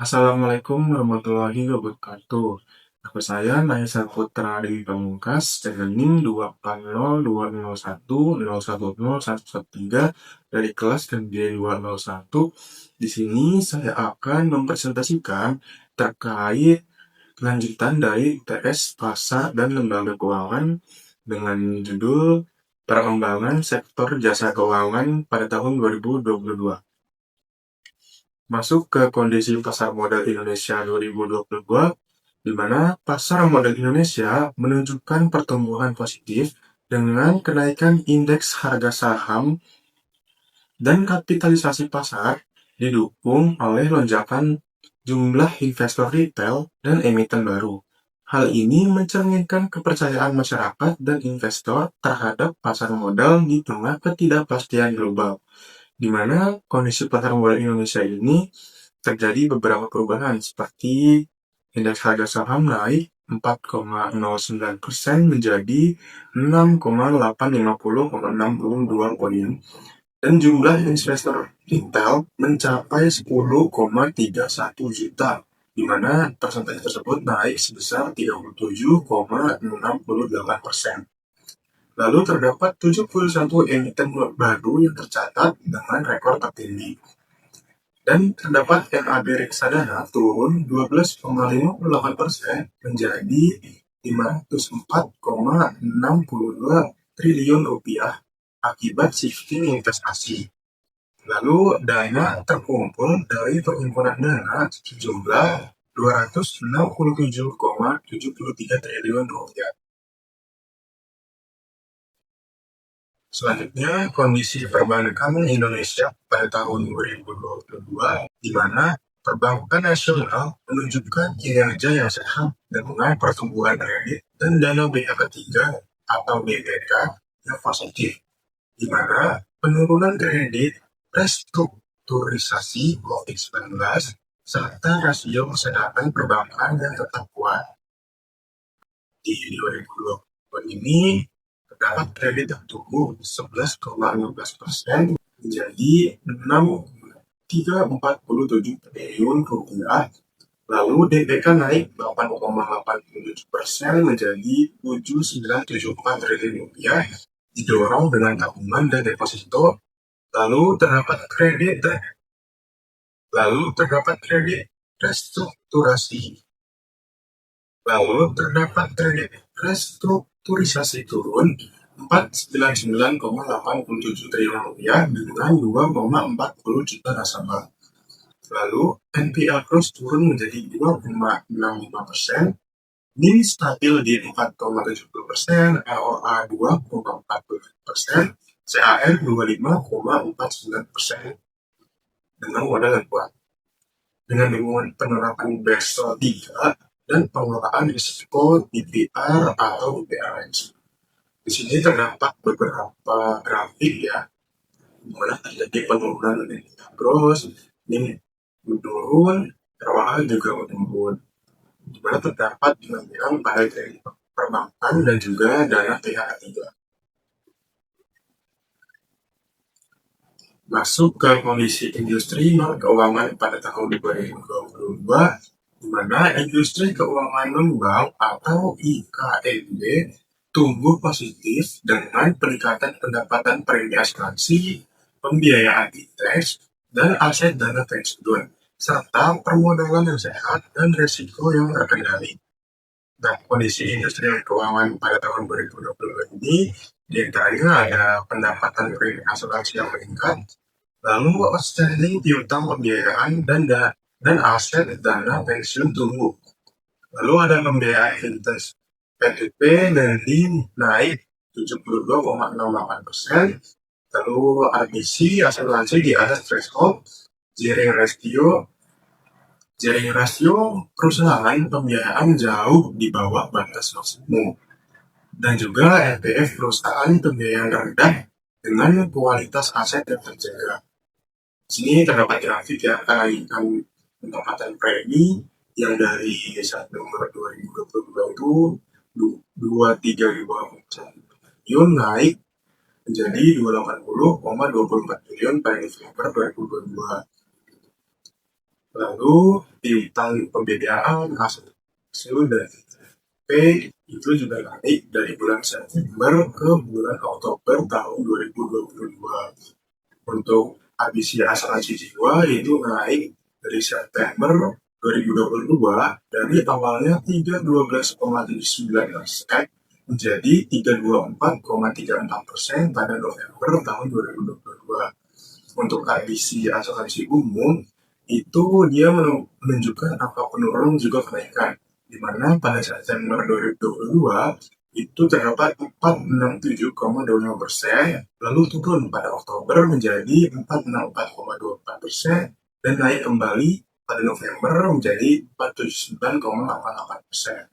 Assalamualaikum warahmatullahi wabarakatuh. Nama saya Naisa Putra Dewi Pamungkas, rekening 2402011101113 dari kelas MD 201. Di sini saya akan mempresentasikan terkait kelanjutan dari UTS Pasar dan Lembaga Keuangan dengan judul Perkembangan Sektor Jasa Keuangan pada tahun 2022. Masuk ke kondisi pasar modal Indonesia 2022, di mana pasar modal Indonesia menunjukkan pertumbuhan positif dengan kenaikan indeks harga saham dan kapitalisasi pasar didukung oleh lonjakan jumlah investor retail dan emiten baru. Hal ini mencerminkan kepercayaan masyarakat dan investor terhadap pasar modal di tengah ketidakpastian global, di mana kondisi pasar modal Indonesia ini terjadi beberapa perubahan seperti indeks harga saham naik 4,09% menjadi 6,850,62 poin dan jumlah investor retail mencapai 10,31 juta, di mana persentase tersebut naik sebesar 37,68%. Lalu terdapat 71 emiten baru yang tercatat dengan rekor tertinggi. Dan terdapat NAB reksadana turun 12,58% menjadi 504,62 triliun rupiah akibat shifting investasi. Lalu dana terkumpul dari perhimpunan dana sejumlah 267,73 triliun rupiah. Selanjutnya, kondisi perbankan Indonesia pada tahun 2022, di mana perbankan nasional menunjukkan kinerja yang sehat dengan pertumbuhan kredit dan dana pihak ketiga atau BPK yang positif, di mana penurunan kredit, restrukturisasi COVID-19, serta rasio kesehatan perbankan yang tetap kuat. Di 2022 ini, terdapat kredit yang tumbuh 11,16% menjadi 6,347 triliun rupiah. Lalu DPK naik 8,87% menjadi 7,974 triliun rupiah, didorong dengan tabungan dan deposito. Lalu terdapat kredit restrukturasi. Restrukturisasi turun 499,87 triliun rupiah dengan 2,40 juta nasabah. Lalu NPL Plus turun menjadi 2,65%, NIM stabil di 4,70%, ROA 2,40%, CAR 25,49% dengan modal yang kuat. Dengan penerapan Basel 3 dan pengelolaan risiko DPR atau DPRNC. Di sini terdapat beberapa grafik ya, di mana terjadi penurunan nilai gross, NIM menurun, ROA juga menurun, di mana terdapat penampilan baik dari perbankan dan juga dana pihak ketiga. Masuk ke kondisi industri keuangan pada tahun 2022, di mana industri keuangan non-bank atau IKNB tumbuh positif dengan peningkatan pendapatan premi asuransi, pembiayaan indeks, dan aset dana pensiun, serta permodalan yang sehat dan risiko yang terkendali. Nah, kondisi industri keuangan pada tahun 2022 ini diantaranya ada pendapatan premi asuransi yang meningkat, lalu outstanding piutang pembiayaan dan aset dana pensiun tumbuh. Lalu ada pembiayaan vintage PTP lending naik 72,68%, lalu RBC asuransi di atas threshold, gearing rasio perusahaan pembiayaan jauh di bawah batas maksimum, dan juga LTV perusahaan pembiayaan rendah dengan kualitas aset yang terjaga. Di sini terdapat grafik ya kenaikan pendapatan premi yang dari 1 Maret 2022 itu 23,5 triliun naik menjadi 280,24 triliun pada Desember 2022. Lalu piutang pembiayaan, hasil dan P itu juga naik dari bulan September ke bulan Oktober tahun 2022. Untuk ABC asuransi jiwa itu naik dari September 2022 dari awalnya 312,79% menjadi 324,34% pada November tahun 2022. Untuk ABC asuransi umum itu dia menunjukkan angka penurunan juga kenaikan, di mana pada September 2022 itu terdapat 467,25%, lalu turun pada Oktober menjadi 464,24% dan naik kembali pada November menjadi 479,88%.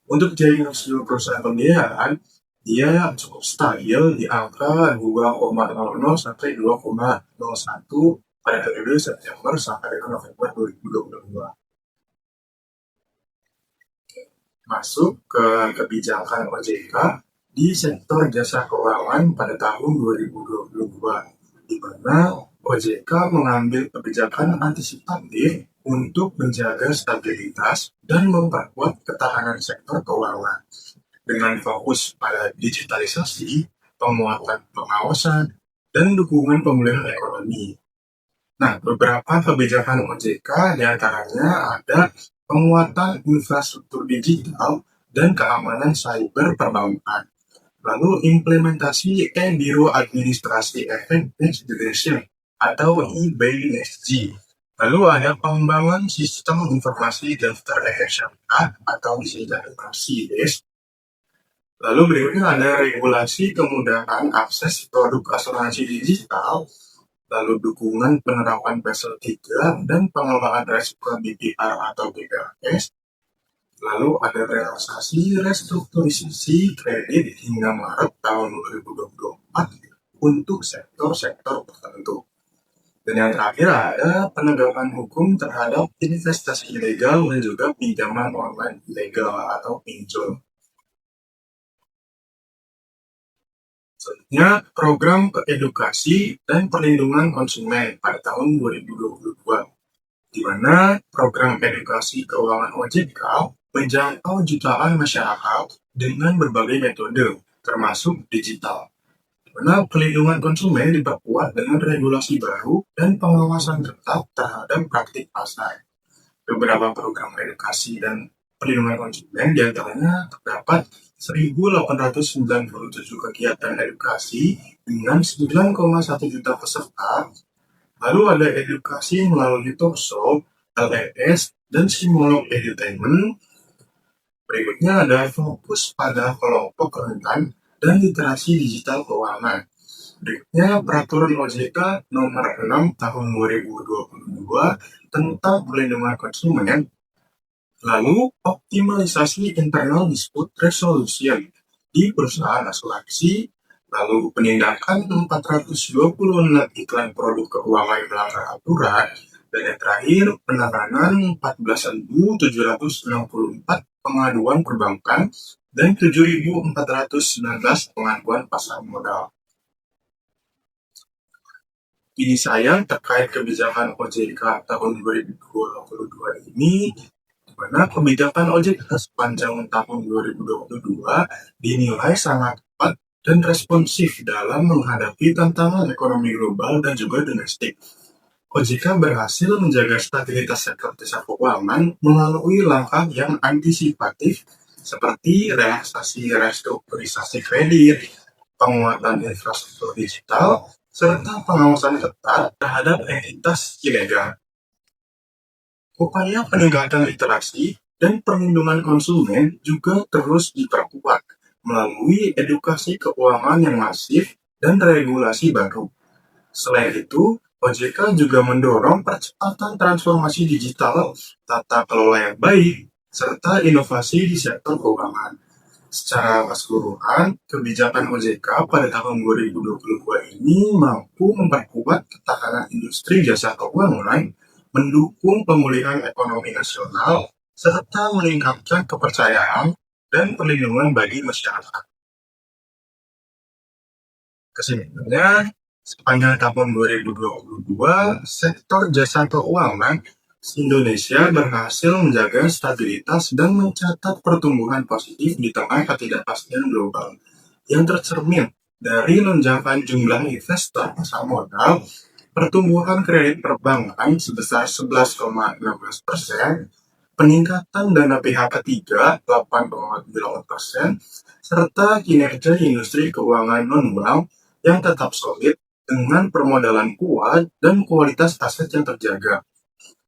Untuk jaringan seluruh perusahaan pembiayaan, dia cukup stabil di angka 2,00 sampai 2,01 pada periode September sampai dengan November 2022. Masuk ke kebijakan OJK di sektor jasa keuangan pada tahun 2022, di mana OJK mengambil kebijakan antisipatif untuk menjaga stabilitas dan memperkuat ketahanan sektor keuangan dengan fokus pada digitalisasi, penguatan pengawasan, dan dukungan pemulihan ekonomi. Nah, beberapa kebijakan OJK diantaranya ada penguatan infrastruktur digital dan keamanan cyber perbankan. Lalu implementasi e-biro administrasi efektif Indonesia atau e-BNSG. Lalu ada pengembangan sistem informasi daftar efek syariah atau disingkat CIDES. Lalu berikutnya ada regulasi kemudahan akses produk asuransi digital, lalu dukungan penerapan Basel 3 dan pengembangan resiko BPR atau BPRS. Lalu ada relaksasi restrukturisasi kredit hingga Maret tahun 2024 untuk sektor-sektor tertentu. Dan yang terakhir ada penegakan hukum terhadap investasi ilegal dan juga pinjaman online ilegal atau pinjol. Selanjutnya, program edukasi dan perlindungan konsumen pada tahun 2022, di mana program edukasi keuangan OJK menjangkau jutaan masyarakat dengan berbagai metode, termasuk digital. Di mana perlindungan konsumen diperkuat dengan regulasi baru dan pengawasan ketat terhadap praktik pasar. Beberapa program edukasi dan perlindungan konsumen diantaranya terdapat 1.897 kegiatan edukasi dengan 9,1 juta peserta. Lalu ada edukasi melalui talkshow, LES, dan simulog edutainment. Berikutnya ada fokus pada kelompok rentan dan literasi digital keuangan. Berikutnya peraturan OJK nomor 6 tahun 2022 tentang perlindungan konsumen. Lalu optimalisasi internal dispute resolution di perusahaan asuransi. Lalu penindakan 426 iklan produk keuangan yang melanggar aturan. Dan yang terakhir, penanganan 14.764 pengaduan perbankan dan 7.419 pengaduan pasar modal. Ini saya terkait kebijakan OJK tahun 2022 ini, di mana kebijakan OJK sepanjang tahun 2022 dinilai sangat tepat dan responsif dalam menghadapi tantangan ekonomi global dan juga domestik. OJK berhasil menjaga stabilitas sektor jasa keuangan melalui langkah yang antisipatif seperti relaksasi restrukturisasi kredit, penguatan infrastruktur digital, serta pengawasan ketat terhadap entitas ilegal. Upaya peningkatan literasi dan perlindungan konsumen juga terus diperkuat melalui edukasi keuangan yang masif dan regulasi baru. Selain itu, OJK juga mendorong percepatan transformasi digital, tata kelola yang baik, serta inovasi di sektor keuangan. Secara keseluruhan, kebijakan OJK pada tahun 2022 ini mampu memperkuat ketahanan industri jasa keuangan, mendukung pemulihan ekonomi nasional, serta meningkatkan kepercayaan dan perlindungan bagi masyarakat. Kesimpulannya, sepanjang tahun 2022, sektor jasa keuangan Indonesia berhasil menjaga stabilitas dan mencatat pertumbuhan positif di tengah ketidakpastian global yang tercermin dari lonjakan jumlah investor pasar modal, pertumbuhan kredit perbankan sebesar 11,16%, peningkatan dana pihak ketiga 8,8%, serta kinerja industri keuangan non-bank yang tetap solid dengan permodalan kuat dan kualitas aset yang terjaga.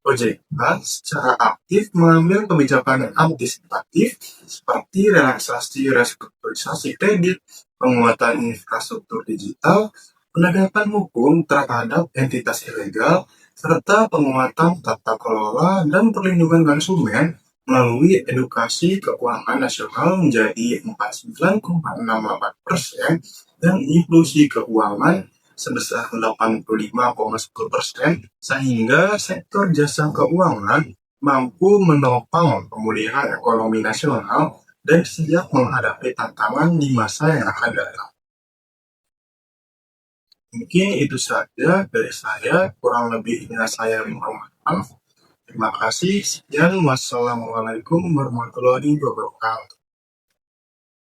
OJK secara aktif mengambil kebijakan antisipatif seperti relaksasi restrukturisasi kredit, penguatan infrastruktur digital, penegakan hukum terhadap entitas ilegal, serta penguatan tata kelola dan perlindungan konsumen melalui edukasi keuangan nasional menjadi 49,68% dan inklusi keuangan sebesar 85,10%, sehingga sektor jasa keuangan mampu menopang pemulihan ekonomi nasional dan siap menghadapi tantangan di masa yang akan datang. Mungkin itu saja dari saya, kurang lebihnya saya mohon maaf. Terima kasih, sekian, wassalamualaikum warahmatullahi wabarakatuh.